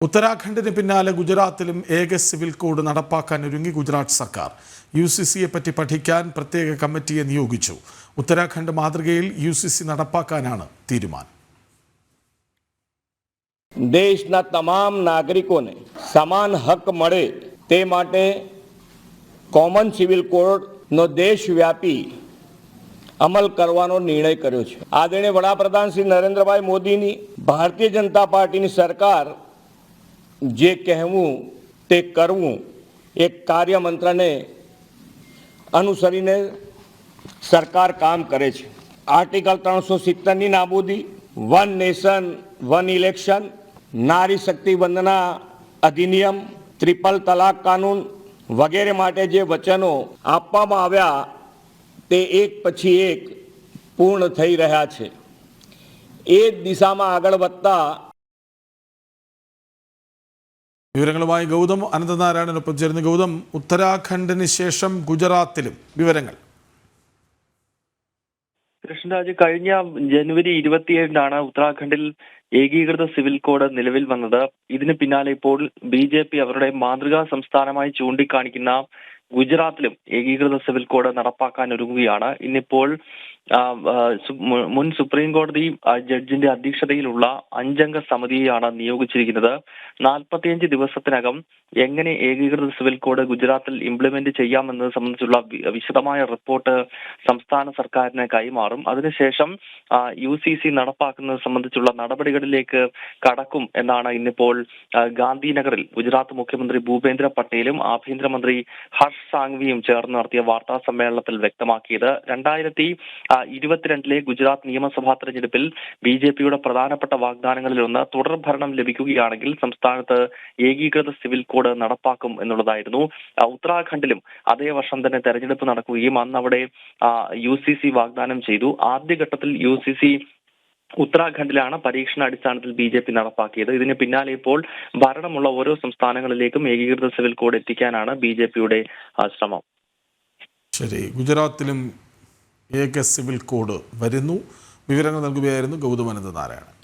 ഉത്തരാഖണ്ഡിന് പിന്നാലെ ഗുജറാത്തിലും ഏക സിവിൽ കോഡ് നടപ്പാക്കാൻ ഒരുങ്ങി ഗുജറാത്ത് സർക്കാർ. യുസിസിയെ പറ്റി പഠിക്കാൻ പ്രത്യേക കമ്മിറ്റിയെ നിയോഗിച്ചു. ഉത്തരാഖണ്ഡ് മാതൃകയിൽ യുസിസി നടപ്പാക്കാനാണ് തീരുമാനം. દેશના તમામ નાગરિકોને સમાન હક મળે તે માટે કોમન સિવિલ કોડનો દેશવ્યાપી અમલ કરવાનો નિર્ણય કર્યો છે. આદરણીય વડાપ્રધાન શ્રી નરેન્દ્રભાઈ મોદીની ભારતીય જનતા પાર્ટીની સરકાર જે કહેવું તે કરવું એક કાર્યમંત્રને અનુસરીને સરકાર કામ કરે છે. આર્ટિકલ 370ની નાબૂદી, વન નેશન વન ઇલેક્શન, નારી શક્તિ વંદના અધિનિયમ, ટ્રિપલ તલાક કાનૂન વગેરે માટે જે વચનો આપવામાં આવ્યા તે એક પછી એક પૂર્ણ થઈ રહ્યા છે. એ દિશામાં આગળ વધતા വിവരങ്ങളുമായി ഗൗതം അനന്തനാരായണനൊപ്പം ചേർന്ന്. ഗൗതം, ഉത്തരാഖണ്ഡിന് ശേഷം ഗുജറാത്തിലും വിവരങ്ങൾ. കൃഷ്ണരാജ്, കഴിഞ്ഞ ജനുവരി 27-നാണ് ഉത്തരാഖണ്ഡിൽ ഏകീകൃത സിവിൽ കോഡ് നിലവിൽ വന്നത്. ഇതിന് പിന്നാലെ ഇപ്പോൾ BJP അവരുടെ മാതൃകാ സംസ്ഥാനമായി ചൂണ്ടിക്കാണിക്കുന്ന ഗുജറാത്തിലും ഏകീകൃത സിവിൽ കോഡ് നടപ്പാക്കാൻ ഒരുങ്ങുകയാണ്. ഇന്നിപ്പോൾ മുൻ സുപ്രീം കോടതി ജഡ്ജിന്റെ അധ്യക്ഷതയിലുള്ള 5-അംഗ സമിതിയെയാണ് നിയോഗിച്ചിരിക്കുന്നത്. 45 ദിവസത്തിനകം എങ്ങനെ ഏകീകൃത സിവിൽ കോഡ് ഗുജറാത്തിൽ ഇംപ്ലിമെന്റ് ചെയ്യാമെന്നത് സംബന്ധിച്ചുള്ള വിശദമായ റിപ്പോർട്ട് സംസ്ഥാന സർക്കാരിന് കൈമാറും. അതിനുശേഷം UCC നടപ്പാക്കുന്നത് സംബന്ധിച്ചുള്ള നടപടികളിലേക്ക് കടക്കും എന്നാണ് ഇന്നിപ്പോൾ ഗാന്ധിനഗറിൽ ഗുജറാത്ത് മുഖ്യമന്ത്രി ഭൂപേന്ദ്ര പട്ടേലും ആഭ്യന്തരമന്ത്രി ഹർഷ് സാങ്വിയും ചേർന്ന് നടത്തിയ വാർത്താ സമ്മേളനത്തിൽ വ്യക്തമാക്കിയത്. 2022 ഗുജറാത്ത് നിയമസഭാ തെരഞ്ഞെടുപ്പിൽ BJPയുടെ പ്രധാനപ്പെട്ട വാഗ്ദാനങ്ങളിലൊന്ന് തുടർ ഭരണം ലഭിക്കുകയാണെങ്കിൽ സംസ്ഥാനത്ത് ഏകീകൃത സിവിൽ കോഡ് നടപ്പാക്കും എന്നുള്ളതായിരുന്നു. ഉത്തരാഖണ്ഡിലും അതേ വർഷം തന്നെ തെരഞ്ഞെടുപ്പ് നടക്കുകയും അന്ന് അവിടെ UCC വാഗ്ദാനം ചെയ്തു. ആദ്യഘട്ടത്തിൽ UCC ഉത്തരാഖണ്ഡിലാണ് പരീക്ഷണാടിസ്ഥാനത്തിൽ BJP നടപ്പാക്കിയത്. ഇതിന് പിന്നാലെ ഇപ്പോൾ ഭരണമുള്ള ഓരോ സംസ്ഥാനങ്ങളിലേക്കും ഏകീകൃത സിവിൽ കോഡ് എത്തിക്കാനാണ് BJPയുടെ ശ്രമം. ശരി, ഗുജറാത്തിലും ഏക സിവിൽ കോഡ് വരുന്നു. വിവരങ്ങൾ നൽകുകയായിരുന്നു ഗൗതം അനന്തനാരായണൻ.